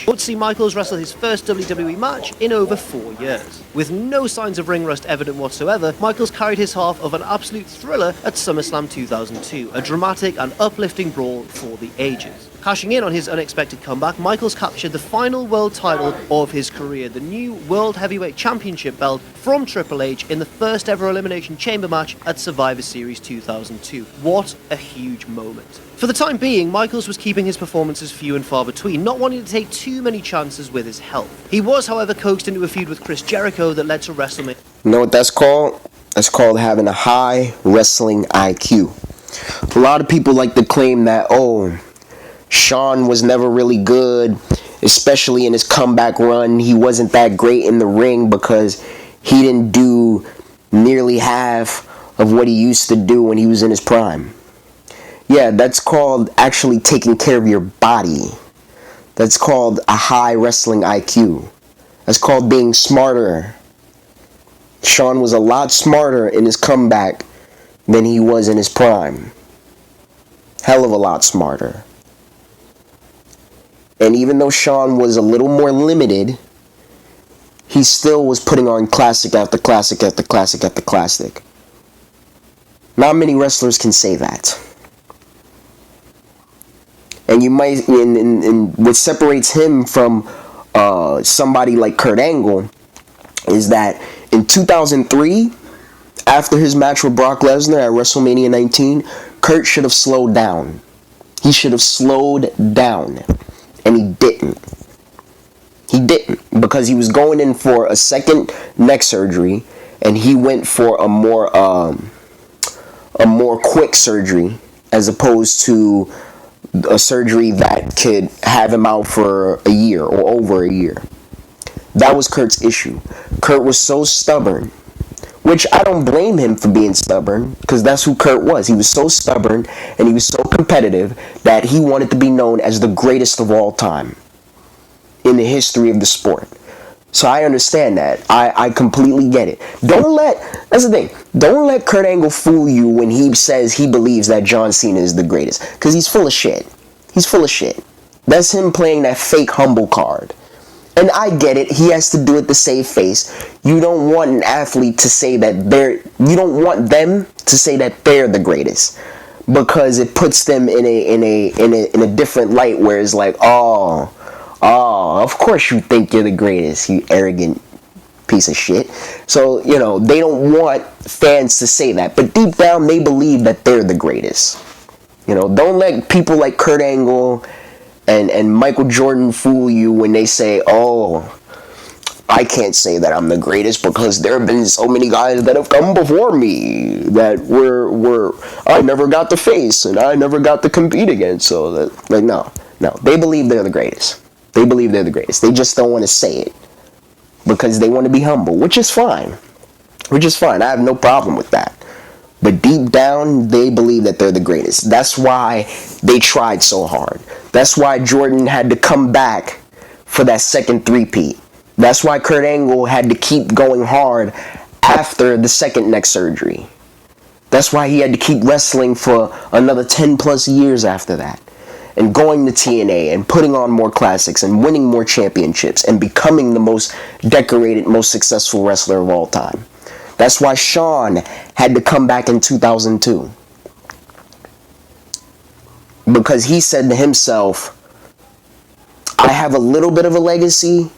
Would see Michaels wrestle his first WWE match in over 4 years. With no signs of ring rust evident whatsoever, Michaels carried his half of an absolute thriller at SummerSlam 2002, a dramatic and uplifting brawl for the ages. Cashing in on his unexpected comeback, Michaels captured the final world title of his career, the new World Heavyweight Championship belt from Triple H in the first ever Elimination Chamber match at Survivor Series 2002. What a huge moment. For the time being, Michaels was keeping his performances few and far between, not wanting to take too many chances with his health. He was, however, coaxed into a feud with Chris Jericho that led to WrestleMania. You know what that's called? That's called having a high wrestling IQ. A lot of people like to claim that, Shawn was never really good, especially in his comeback run. He wasn't that great in the ring because he didn't do nearly half of what he used to do when he was in his prime. Yeah, that's called actually taking care of your body. That's called a high wrestling IQ. That's called being smarter. Shawn was a lot smarter in his comeback than he was in his prime. Hell of a lot smarter. And even though Shawn was a little more limited, he still was putting on classic after classic after classic after classic. Not many wrestlers can say that. And you might, and what separates him from somebody like Kurt Angle is that in 2003, after his match with Brock Lesnar at WrestleMania 19, Kurt should have slowed down. He should have slowed down. And he didn't. He didn't, because he was going in for a second neck surgery, and he went for a more a more quick surgery as opposed to a surgery that could have him out for a year or over a year. That was Kurt's issue. Kurt was so stubborn, which I don't blame him for being stubborn, because that's who Kurt was. He was so stubborn and he was so competitive that he wanted to be known as the greatest of all time in the history of the sport. So I understand that. I completely get it. That's the thing. Don't let Kurt Angle fool you when he says he believes that John Cena is the greatest. Because he's full of shit. He's full of shit. That's him playing that fake humble card. And I get it. He has to do it to save face. You don't want an athlete to say that you don't want them to say that they're the greatest. Because it puts them in a different light where it's like, oh, of course you think you're the greatest, you arrogant piece of shit. So, they don't want fans to say that. But deep down, they believe that they're the greatest. Don't let people like Kurt Angle and Michael Jordan fool you when they say, oh, I can't say that I'm the greatest because there have been so many guys that have come before me that were I never got to face and I never got to compete against. So, no. They believe they're the greatest. They believe they're the greatest. They just don't want to say it because they want to be humble, which is fine. I have no problem with that. But deep down, they believe that they're the greatest. That's why they tried so hard. That's why Jordan had to come back for that second three-peat. That's why Kurt Angle had to keep going hard after the second neck surgery. That's why he had to keep wrestling for another 10 plus years after that. And going to TNA and putting on more classics and winning more championships and becoming the most decorated, most successful wrestler of all time. That's why SHAWN had to come back in 2002. Because he said to himself, I have a little bit of a legacy,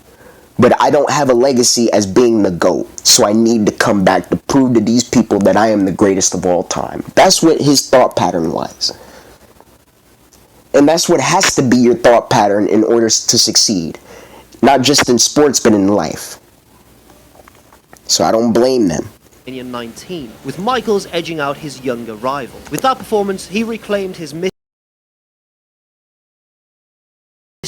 but I don't have a legacy as being the GOAT. So I need to come back to prove to these people that I am the greatest of all time. That's what his thought pattern was. And that's what has to be your thought pattern in order to succeed. Not just in sports, but in life. So I don't blame them. In 19, with Michaels edging out his younger rival. With that performance, he reclaimed his Mr.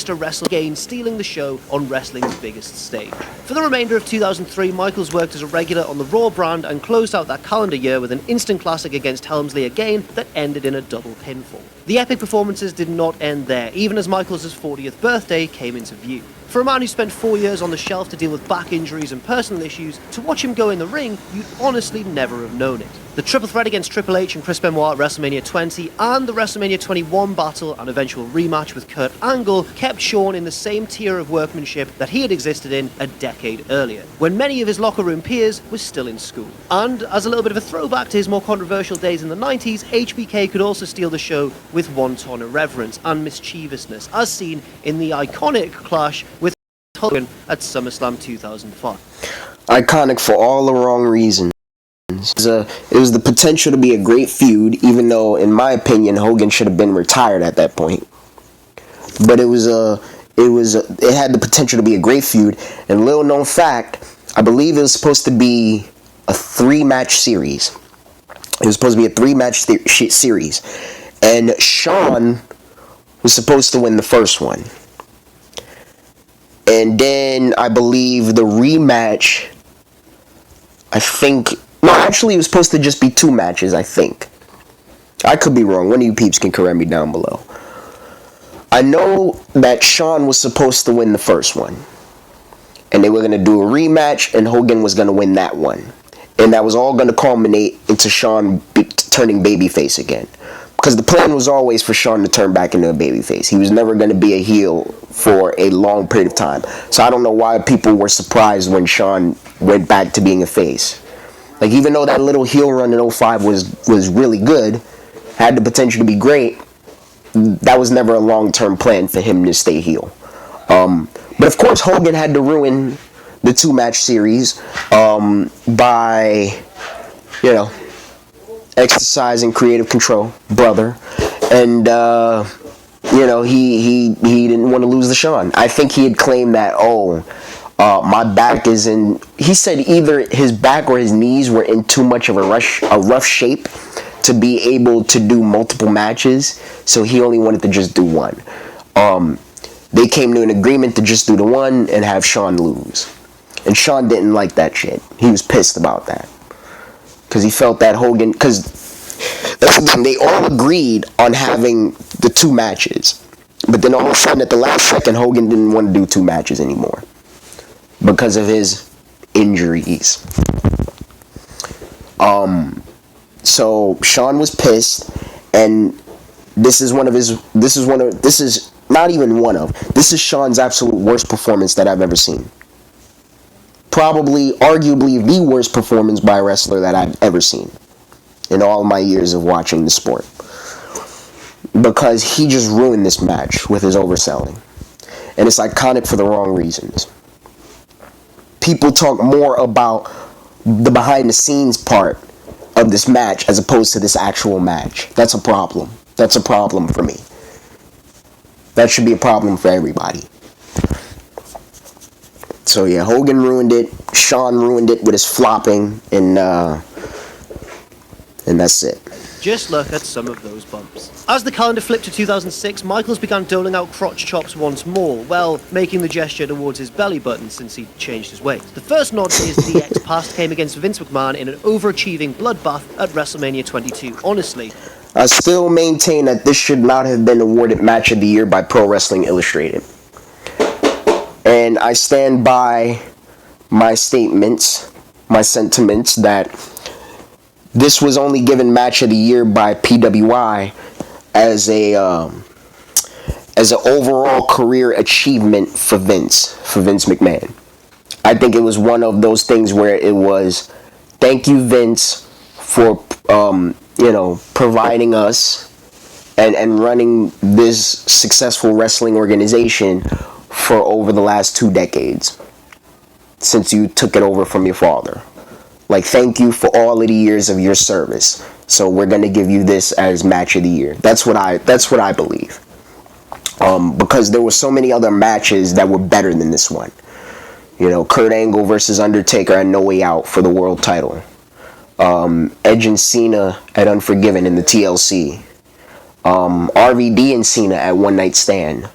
Wrestling again, stealing the show on wrestling's biggest stage. For the remainder of 2003, Michaels worked as a regular on the Raw brand and closed out that calendar year with an instant classic against Helmsley again that ended in a double pinfall. The epic performances did not end there, even as Michaels' 40th birthday came into view. For a man who spent 4 years on the shelf to deal with back injuries and personal issues, to watch him go in the ring, you'd honestly never have known it. The triple threat against Triple H and Chris Benoit at WrestleMania 20 and the WrestleMania 21 battle and eventual rematch with Kurt Angle kept Shawn in the same tier of workmanship that he had existed in a decade earlier, when many of his locker room peers were still in school. And as a little bit of a throwback to his more controversial days in the 90s, HBK could also steal the show with wanton irreverence and mischievousness, as seen in the iconic clash with Hogan at SummerSlam 2005. Iconic for all the wrong reasons. It was the potential to be a great feud, even though, in my opinion, Hogan should have been retired at that point. But it had the potential to be a great feud. And little known fact, I believe it was supposed to be a 3-match series. It was supposed to be a 3-match series, and Shawn was supposed to win the first one. And then I believe the rematch, it was supposed to just be 2 matches, I think. I could be wrong. One of you peeps can correct me down below. I know that Shawn was supposed to win the first one. And they were going to do a rematch, and Hogan was going to win that one. And that was all going to culminate into Shawn turning babyface again. Because the plan was always for Shawn to turn back into a babyface. He was never going to be a heel for a long period of time. So I don't know why people were surprised when Shawn went back to being a face. Like, even though that little heel run in 05 was really good, had the potential to be great, that was never a long-term plan for him to stay heel. But of course, Hogan had to ruin the 2-match series by, exercising creative control, brother. And, he didn't want to lose the Shawn. I think he had claimed that, my back is in... He said either his back or his knees were in too much of a rough shape to be able to do multiple matches, so he only wanted to just do one. They came to an agreement to just do the one and have Shawn lose. And Shawn didn't like that shit. He was pissed about that. Because he felt that Hogan... Because that's the thing, they all agreed on having the 2 matches. But then all of a sudden, at the last second, Hogan didn't want to do 2 matches anymore. Because of his injuries. So Shawn was pissed, and this is Shawn's absolute worst performance that I've ever seen. Probably, arguably, the worst performance by a wrestler that I've ever seen in all my years of watching the sport. Because he just ruined this match with his overselling. And it's iconic for the wrong reasons. People talk more about the behind-the-scenes part of this match as opposed to this actual match. That's a problem. That's a problem for me. That should be a problem for everybody. So yeah, Hogan ruined it. Shawn ruined it with his flopping, and that's it. Just look at some of those bumps. As the calendar flipped to 2006, Michaels began doling out crotch chops once more, well, making the gesture towards his belly button since he'd changed his weight. The first nod to his DX past came against Vince McMahon in an overachieving bloodbath at WrestleMania 22. Honestly, I still maintain that this should not have been awarded Match of the Year by Pro Wrestling Illustrated. And I stand by my statements, my sentiments, that this was only given Match of the Year by PWI as an overall career achievement for Vince McMahon. I think it was one of those things where it was, thank you, Vince, for providing us and running this successful wrestling organization for over the last 2 decades since you took it over from your father. Like, thank you for all of the years of your service. So we're gonna give you this as Match of the Year. That's what I believe. Because there were so many other matches that were better than this one. You know, Kurt Angle versus Undertaker at No Way Out for the world title. Edge and Cena at Unforgiven in the TLC. RVD and Cena at One Night Stand.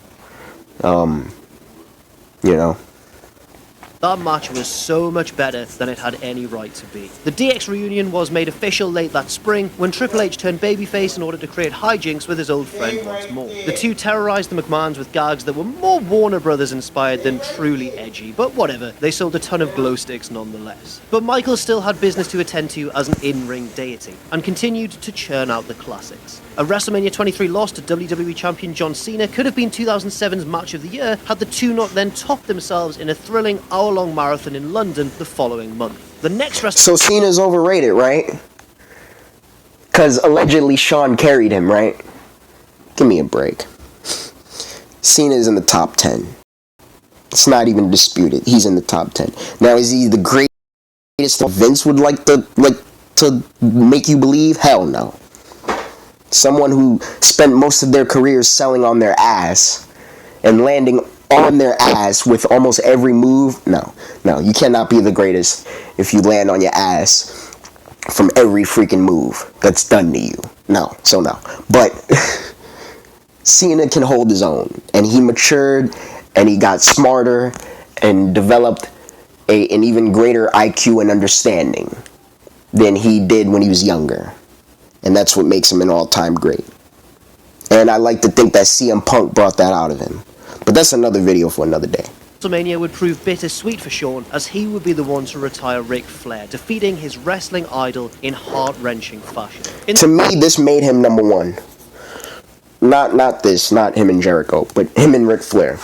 that match was so much better than it had any right to be. The DX reunion was made official late that spring when Triple H turned babyface in order to create hijinks with his old friend once more. The two terrorized the McMahons with gags that were more Warner Brothers inspired than truly edgy, but whatever, they sold a ton of glow sticks nonetheless. But Michael still had business to attend to as an in-ring deity, and continued to churn out the classics. A WrestleMania 23 loss to WWE Champion John Cena could have been 2007's Match of the Year had the two not then topped themselves in a thrilling hour-long marathon in London the following month. The next So Cena's overrated, right? Because allegedly Shawn carried him, right? Give me a break. Cena's in the top 10. It's not even disputed. He's in the top 10. Now, is he the greatest Vince would like to make you believe? Hell no. Someone who spent most of their careers selling on their ass and landing on their ass with almost every move. No, you cannot be the greatest if you land on your ass from every freaking move that's done to you. No. But Cena can hold his own, and he matured, and he got smarter, and developed an even greater IQ and understanding than he did when he was younger. And that's what makes him an all-time great. And I like to think that CM Punk brought that out of him. But that's another video for another day. WrestleMania would prove bittersweet for Shawn, as he would be the one to retire Ric Flair, defeating his wrestling idol in heart-wrenching fashion. To me, this made him number one. Not him and Jericho, but him and Ric Flair.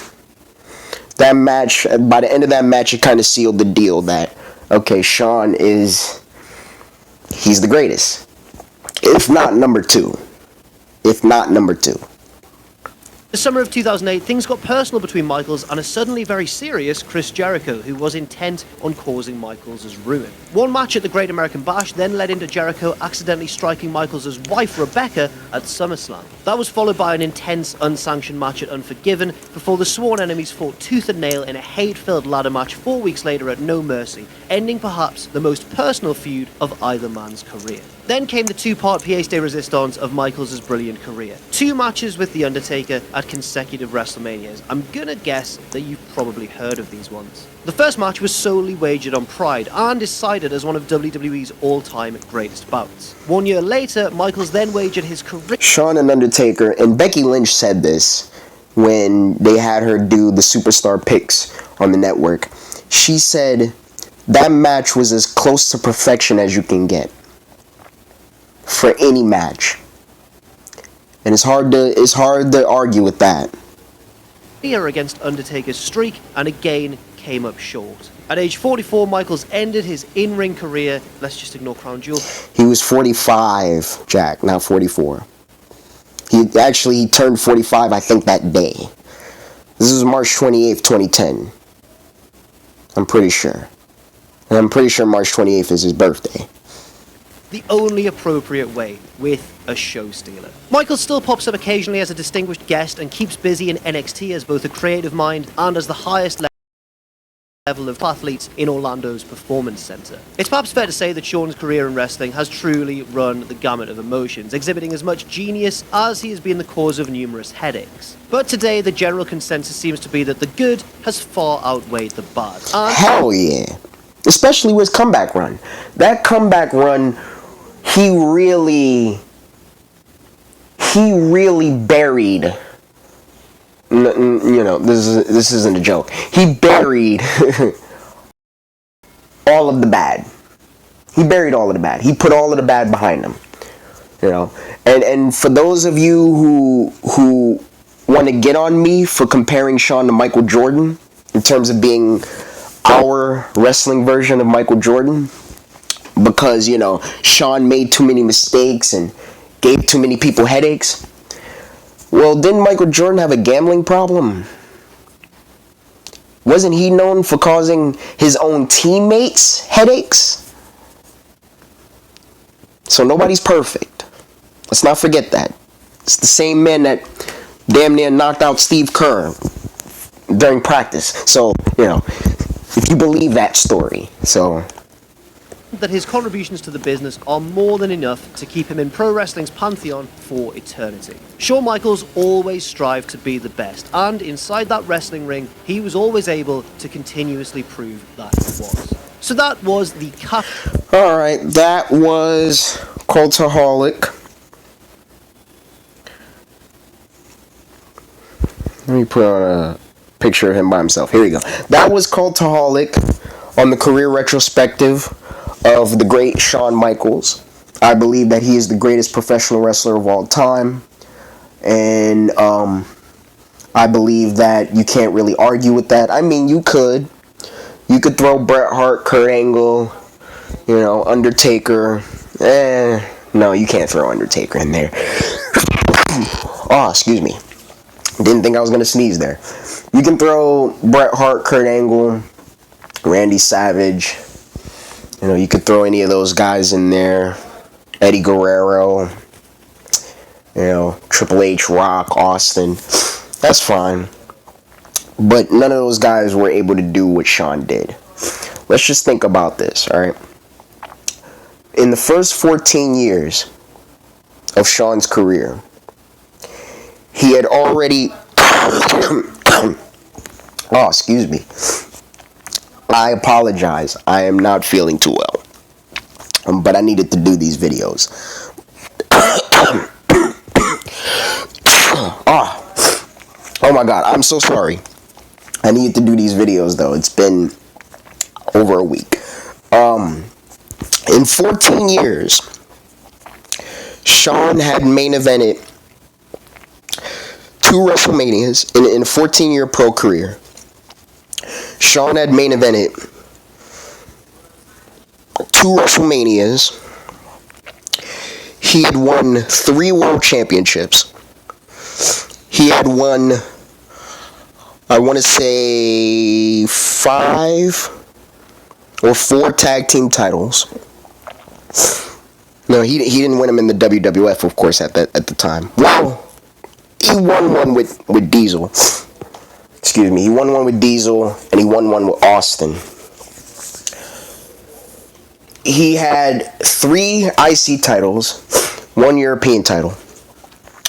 That match, by the end of that match, it kind of sealed the deal that, okay, Shawn he's the greatest. If not number two. The summer of 2008, things got personal between Michaels and a suddenly very serious Chris Jericho, who was intent on causing Michaels' ruin. One match at the Great American Bash then led into Jericho accidentally striking Michaels' wife Rebecca at SummerSlam. That was followed by an intense, unsanctioned match at Unforgiven, before the sworn enemies fought tooth and nail in a hate-filled ladder match 4 weeks later at No Mercy, ending perhaps the most personal feud of either man's career. Then came the two-part pièce de résistance of Michaels' brilliant career. 2 matches with The Undertaker at consecutive WrestleManias. I'm gonna guess that you've probably heard of these ones. The first match was solely wagered on pride and is cited as one of WWE's all-time greatest bouts. 1 year later, Michaels then wagered his career... Shawn and Undertaker, and Becky Lynch said this when they had her do the Superstar picks on the network. She said that match was as close to perfection as you can get for any match. And it's hard to argue with that. Against Undertaker's streak, and again came up short. At age 44, Michaels ended his in-ring career. Let's just ignore Crown Jewel. He was 45, Jack, not 44. He turned 45, I think, that day. This is March 28th, 2010. I'm pretty sure. And I'm pretty sure March 28th is his birthday. The only appropriate way, with a show stealer. Michaels still pops up occasionally as a distinguished guest and keeps busy in NXT as both a creative mind and as the highest level of athletes in Orlando's Performance Center. It's perhaps fair to say that Shawn's career in wrestling has truly run the gamut of emotions, exhibiting as much genius as he has been the cause of numerous headaches. But today, the general consensus seems to be that the good has far outweighed the bad. Hell yeah. Especially with his comeback run. That comeback run, he really buried, you know, this isn't a joke. He buried all of the bad. He buried all of the bad. He put all of the bad behind him. You know, and for those of you who want to get on me for comparing Shawn to Michael Jordan in terms of being our wrestling version of Michael Jordan, because, you know, Shawn made too many mistakes and gave too many people headaches. Well, didn't Michael Jordan have a gambling problem? Wasn't he known for causing his own teammates headaches? So nobody's perfect. Let's not forget that. It's the same man that damn near knocked out Steve Kerr during practice. So, you know, if you believe that story. So that his contributions to the business are more than enough to keep him in pro wrestling's pantheon for eternity. Shawn Michaels always strived to be the best, and inside that wrestling ring, he was always able to continuously prove that he was. So that was the cut. Alright, that was Cultaholic. Let me put on a picture of him by himself. Here we go. That was Cultaholic on the career retrospective of the great Shawn Michaels. I believe that he is the greatest professional wrestler of all time. And I believe that you can't really argue with that. I mean, you could. You could throw Bret Hart, Kurt Angle, you know, Undertaker. No, you can't throw Undertaker in there. Oh, excuse me. Didn't think I was going to sneeze there. You can throw Bret Hart, Kurt Angle, Randy Savage. You know, you could throw any of those guys in there. Eddie Guerrero. You know, Triple H, Rock, Austin. That's fine. But none of those guys were able to do what Shawn did. Let's just think about this, alright? In the first 14 years of Shawn's career, he had already... oh, excuse me. I apologize. I am not feeling too well. But I needed to do these videos. Oh my god, I'm so sorry. I needed to do these videos though. It's been over a week. In 14 years, Shawn had main evented 2 WrestleManias in a 14-year pro career. Shawn had main evented 2 WrestleManias. He had won 3 world championships. He had won, I want to say, 5 or 4 tag team titles. No, he didn't win them in the WWF, of course, at the time. Well, he won one with Diesel. Excuse me. He won one with Diesel, and he won one with Austin. he had 3 IC titles, 1 European title,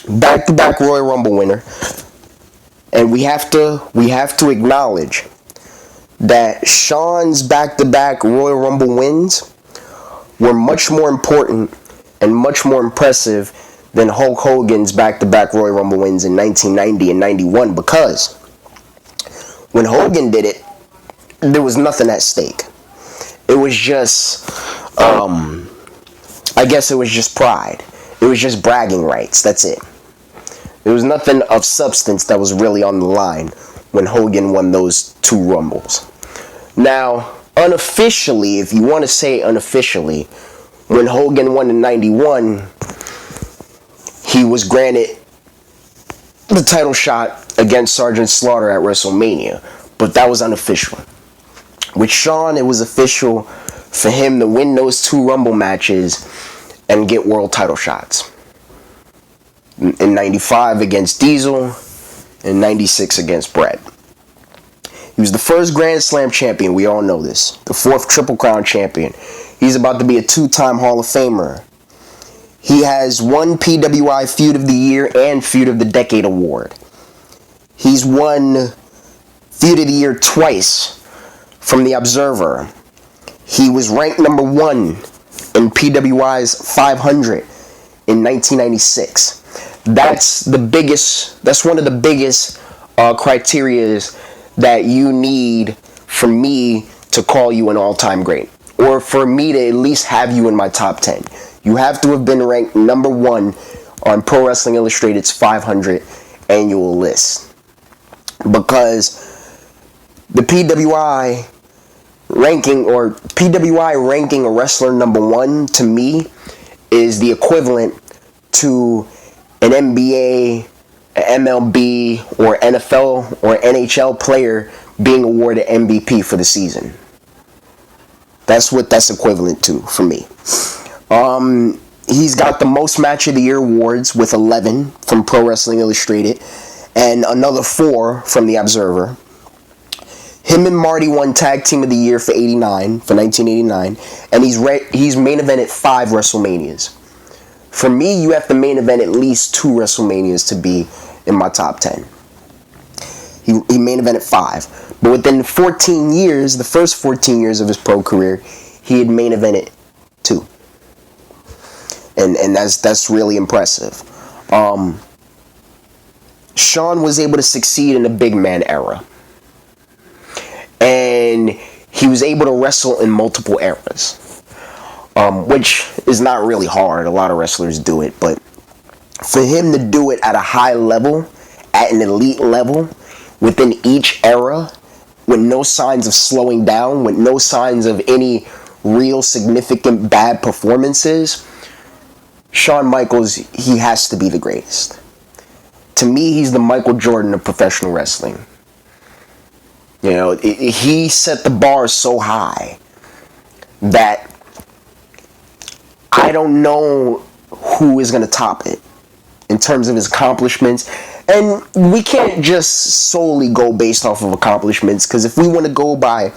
back-to-back Royal Rumble winner, and we have to acknowledge that Shawn's back-to-back Royal Rumble wins were much more important and much more impressive than Hulk Hogan's back-to-back Royal Rumble wins in 1990 and 91, because when Hogan did it, there was nothing at stake. It was just, I guess it was just pride. It was just bragging rights. That's it. There was nothing of substance that was really on the line when Hogan won those 2 Rumbles. Now, unofficially, if you want to say unofficially, when Hogan won in 91, he was granted the title shot against Sergeant Slaughter at WrestleMania, but that was unofficial. With Shawn, it was official for him to win those 2 Rumble matches and get world title shots. In 95 against Diesel, and 96 against Bret. He was the first Grand Slam champion, we all know this. The 4th Triple Crown champion. He's about to be a 2-time Hall of Famer. He has 1 PWI Feud of the Year and Feud of the Decade award. He's won Feud of the Year twice from The Observer. He was ranked number 1 in PWI's 500 in 1996. That's one of the biggest criterias that you need for me to call you an all-time great, or for me to at least have you in my top 10. You have to have been ranked number 1 on Pro Wrestling Illustrated's 500 annual list, because the PWI ranking a wrestler number 1 to me is the equivalent to an NBA, MLB, or NFL or NHL player being awarded MVP for the season. That's what that's equivalent to for me. He's got the most Match of the Year awards with 11 from Pro Wrestling Illustrated and another 4 from The Observer. Him and Marty won Tag Team of the Year for 1989, and he's main evented 5 WrestleManias. For me, you have to main event at least 2 WrestleManias to be in my top 10. He main evented 5. But within 14 years, the first 14 years of his pro career, he had main evented 2. And that's really impressive. Shawn was able to succeed in the big man era. And he was able to wrestle in multiple eras. Which is not really hard. A lot of wrestlers do it, but for him to do it at a high level, at an elite level, within each era, with no signs of slowing down, with no signs of any real significant bad performances, Shawn Michaels, he has to be the greatest. To me, he's the Michael Jordan of professional wrestling. You know, he set the bar so high that I don't know who is going to top it in terms of his accomplishments. And we can't just solely go based off of accomplishments, because if we want to go by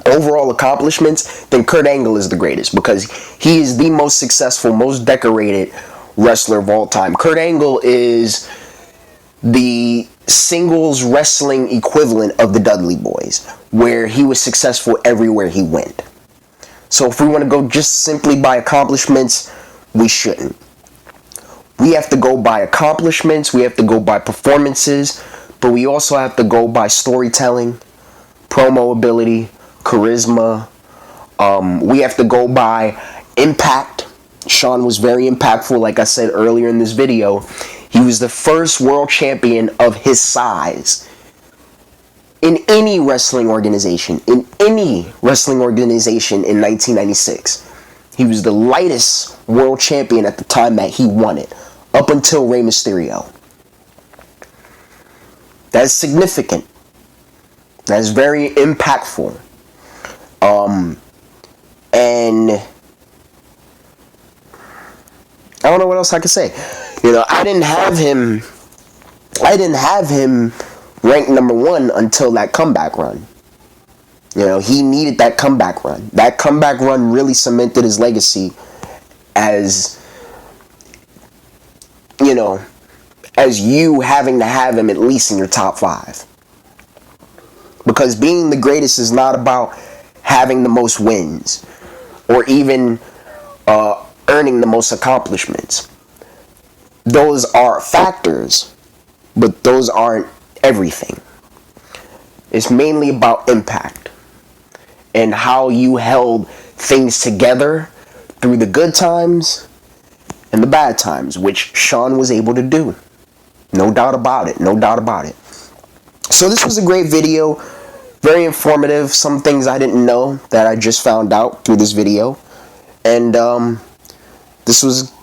overall accomplishments, then Kurt Angle is the greatest, because he is the most successful, most decorated wrestler of all time. Kurt Angle is the singles wrestling equivalent of the Dudley Boys, where he was successful everywhere he went. So if we want to go just simply by accomplishments, we shouldn't. We have to go by accomplishments, we have to go by performances, but we also have to go by storytelling, promo ability, charisma. We have to go by impact. Shawn was very impactful, like I said earlier in this video. He was the first world champion of his size in any wrestling organization. In 1996. He was the lightest world champion at the time that he won it, up until Rey Mysterio. That's significant. That's very impactful. And I don't know what else I could say. You know, I didn't have him ranked number 1 until that comeback run. You know, he needed that comeback run. That comeback run really cemented his legacy as, you know, as you having to have him at least in your top 5. Because being the greatest is not about having the most wins or even earning the most accomplishments. Those are factors, but those aren't everything. It's mainly about impact and how you held things together through the good times and the bad times, which Shawn was able to do. No doubt about it. No doubt about it. So this was a great video. Very informative. Some things I didn't know that I just found out through this video. And this was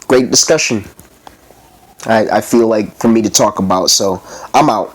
great discussion. I feel like for me to talk about. So I'm out.